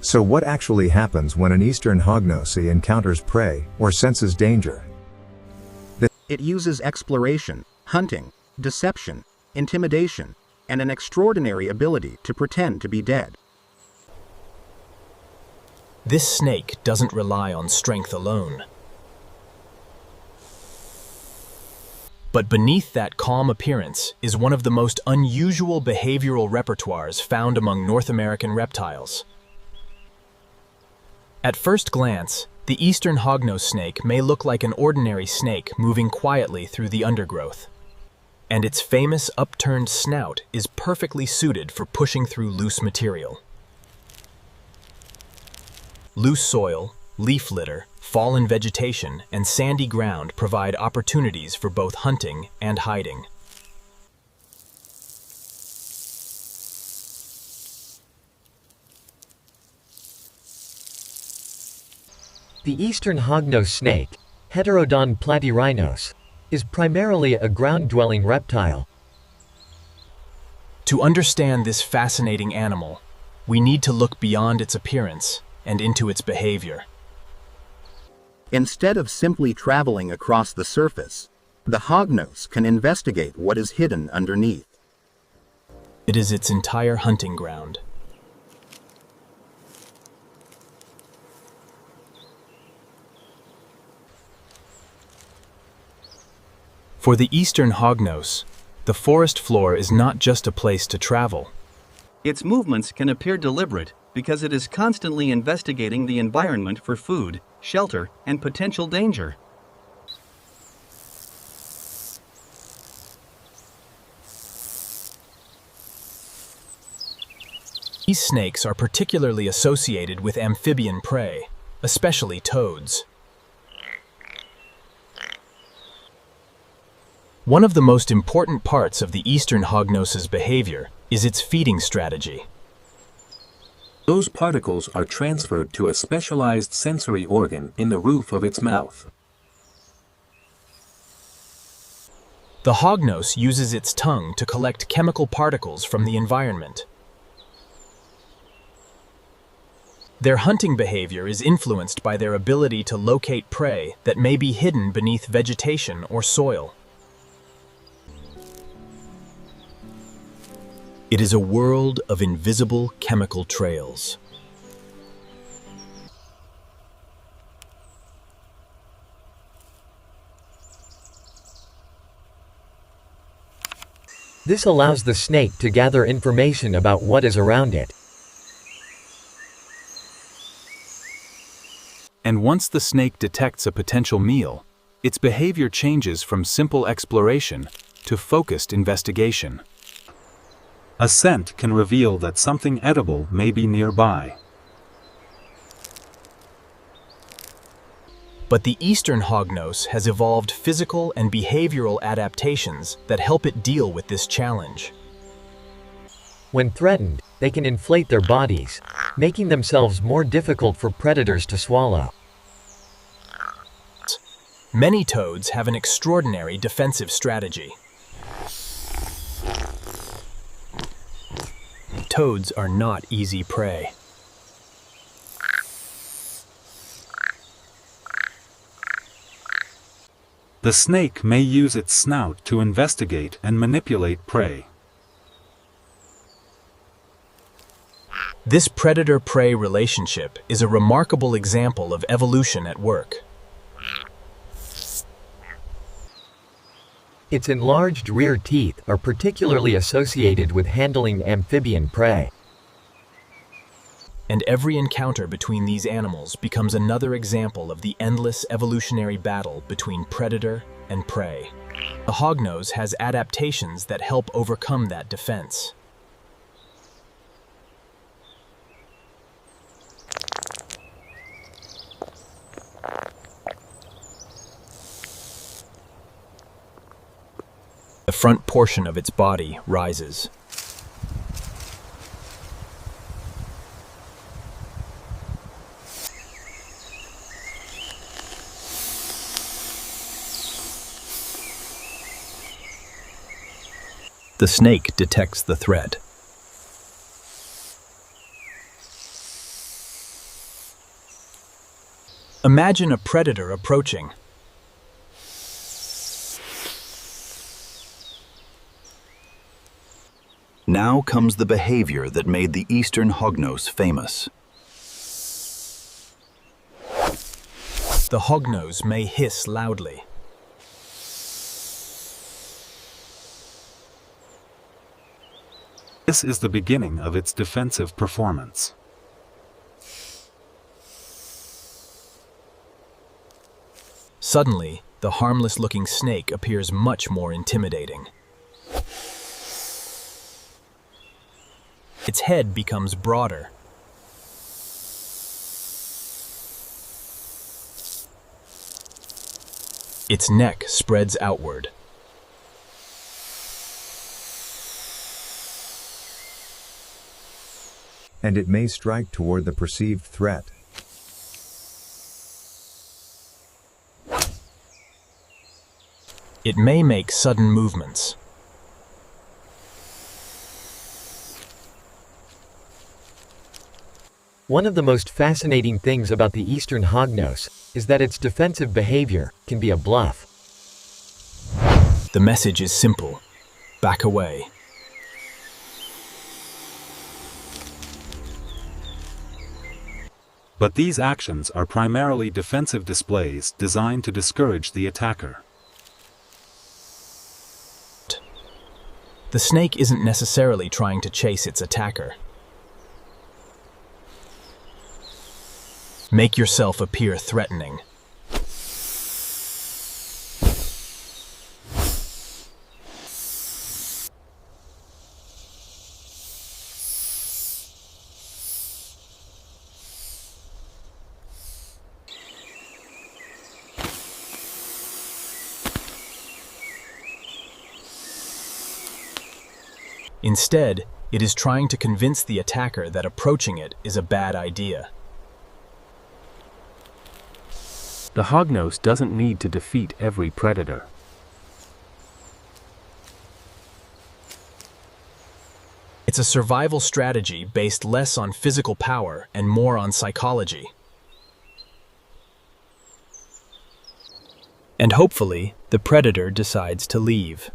So what actually happens when an Eastern Hognose encounters prey or senses danger? It uses exploration, hunting, deception, intimidation, and an extraordinary ability to pretend to be dead. This snake doesn't rely on strength alone. But beneath that calm appearance is one of the most unusual behavioral repertoires found among North American reptiles. At first glance, the Eastern Hognose snake may look like an ordinary snake moving quietly through the undergrowth. And its famous upturned snout is perfectly suited for pushing through loose material. Loose soil, leaf litter, fallen vegetation, and sandy ground provide opportunities for both hunting and hiding. The Eastern Hognose snake, Heterodon Platirhinos, is primarily a ground-dwelling reptile. To understand this fascinating animal, we need to look beyond its appearance and into its behavior. Instead of simply traveling across the surface, the hognose can investigate what is hidden underneath. It is its entire hunting ground. For the Eastern Hognose, the forest floor is not just a place to travel. Its movements can appear deliberate because it is constantly investigating the environment for food, shelter, and potential danger. These snakes are particularly associated with amphibian prey, especially toads. One of the most important parts of the Eastern Hognose's behavior is its feeding strategy. Those particles are transferred to a specialized sensory organ in the roof of its mouth. The hognose uses its tongue to collect chemical particles from the environment. Their hunting behavior is influenced by their ability to locate prey that may be hidden beneath vegetation or soil. It is a world of invisible chemical trails. This allows the snake to gather information about what is around it. And once the snake detects a potential meal, its behavior changes from simple exploration to focused investigation. A scent can reveal that something edible may be nearby. But the Eastern Hognose has evolved physical and behavioral adaptations that help it deal with this challenge. When threatened, they can inflate their bodies, making themselves more difficult for predators to swallow. Many toads have an extraordinary defensive strategy. Toads are not easy prey. The snake may use its snout to investigate and manipulate prey. This predator-prey relationship is a remarkable example of evolution at work. Its enlarged rear teeth are particularly associated with handling amphibian prey. And every encounter between these animals becomes another example of the endless evolutionary battle between predator and prey. The hognose has adaptations that help overcome that defense. The front portion of its body rises. The snake detects the threat. Imagine a predator approaching. Now comes the behavior that made the Eastern Hognose famous. The hognose may hiss loudly. This is the beginning of its defensive performance. Suddenly, the harmless-looking snake appears much more intimidating. Its head becomes broader. Its neck spreads outward. And it may strike toward the perceived threat. It may make sudden movements. One of the most fascinating things about the Eastern Hognose is that its defensive behavior can be a bluff. The message is simple: back away. But these actions are primarily defensive displays designed to discourage the attacker. The snake isn't necessarily trying to chase its attacker. Make yourself appear threatening. Instead, it is trying to convince the attacker that approaching it is a bad idea. The hognose doesn't need to defeat every predator. It's a survival strategy based less on physical power and more on psychology. And hopefully, the predator decides to leave.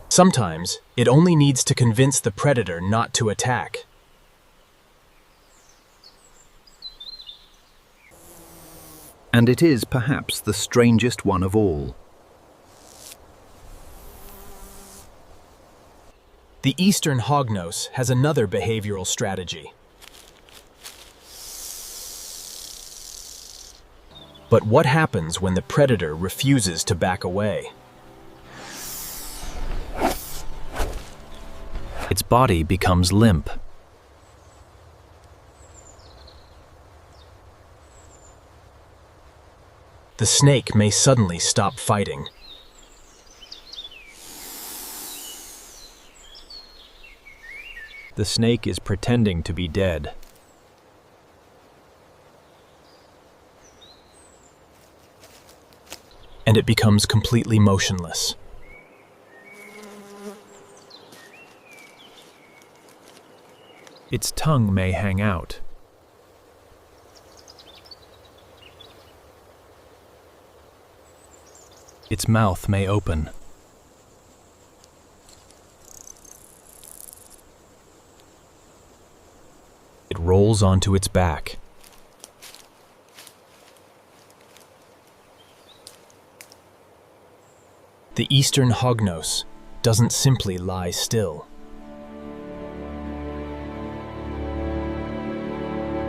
Sometimes, it only needs to convince the predator not to attack. And it is perhaps the strangest one of all. The Eastern Hognose has another behavioral strategy. But what happens when the predator refuses to back away? Its body becomes limp. The snake may suddenly stop fighting. The snake is pretending to be dead. And it becomes completely motionless. Its tongue may hang out. Its mouth may open. It rolls onto its back. The Eastern Hognose doesn't simply lie still.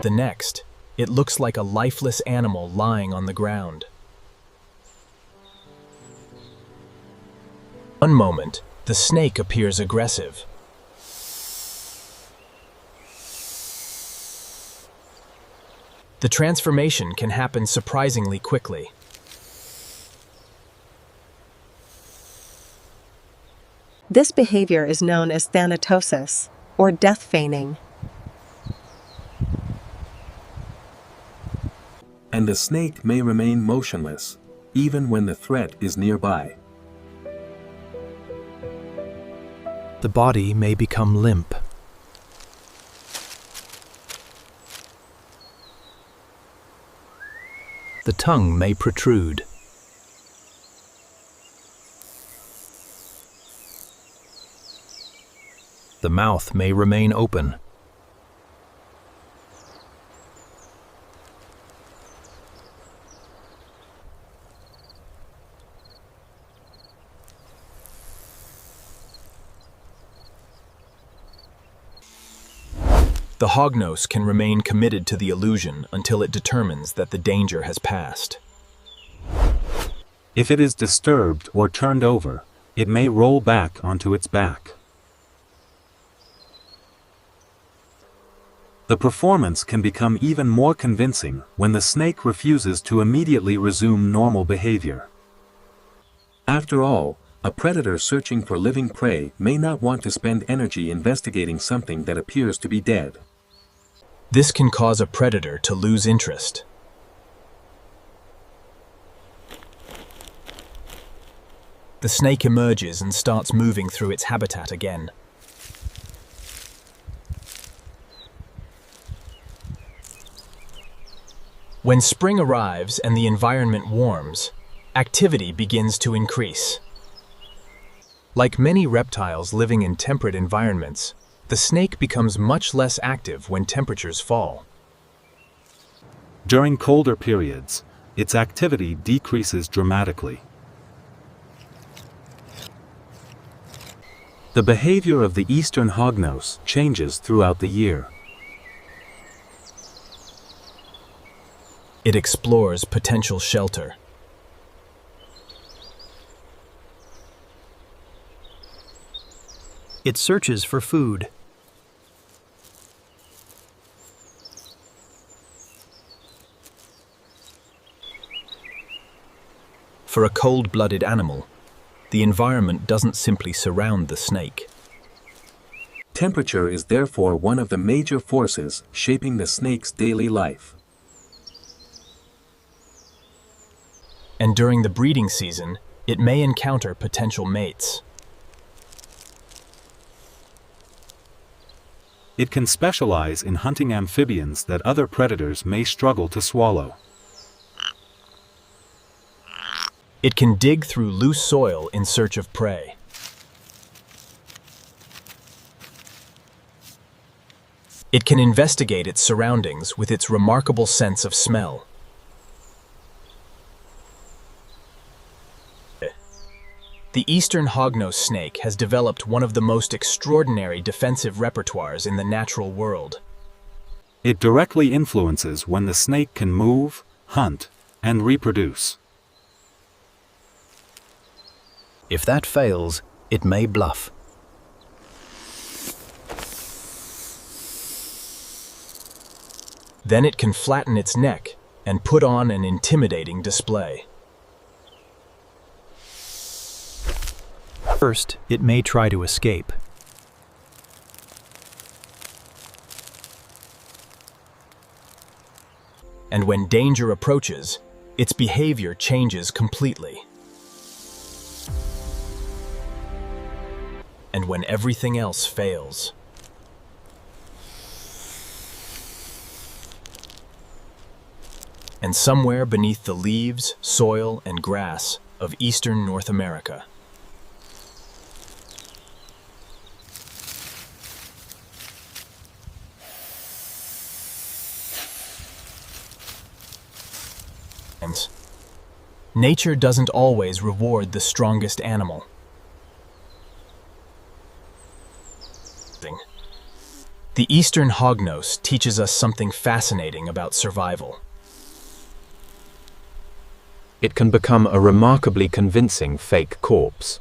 The next, it looks like a lifeless animal lying on the ground. One moment, the snake appears aggressive. The transformation can happen surprisingly quickly. This behavior is known as thanatosis, or death feigning. And the snake may remain motionless, even when the threat is nearby. The body may become limp. The tongue may protrude. The mouth may remain open. The hognose can remain committed to the illusion until it determines that the danger has passed. If it is disturbed or turned over, it may roll back onto its back. The performance can become even more convincing when the snake refuses to immediately resume normal behavior. After all, a predator searching for living prey may not want to spend energy investigating something that appears to be dead. This can cause a predator to lose interest. The snake emerges and starts moving through its habitat again. When spring arrives and the environment warms, activity begins to increase. Like many reptiles living in temperate environments, the snake becomes much less active when temperatures fall. During colder periods, its activity decreases dramatically. The behavior of the Eastern Hognose changes throughout the year. It explores potential shelter. It searches for food. For a cold-blooded animal, the environment doesn't simply surround the snake. Temperature is therefore one of the major forces shaping the snake's daily life. And during the breeding season, it may encounter potential mates. It can specialize in hunting amphibians that other predators may struggle to swallow. It can dig through loose soil in search of prey. It can investigate its surroundings with its remarkable sense of smell. The Eastern Hognose snake has developed one of the most extraordinary defensive repertoires in the natural world. It directly influences when the snake can move, hunt, and reproduce. If that fails, it may bluff. Then it can flatten its neck and put on an intimidating display. First, it may try to escape. And when danger approaches, its behavior changes completely. And when everything else fails. And somewhere beneath the leaves, soil, and grass of eastern North America, nature doesn't always reward the strongest animal. The Eastern Hognose teaches us something fascinating about survival. It can become a remarkably convincing fake corpse.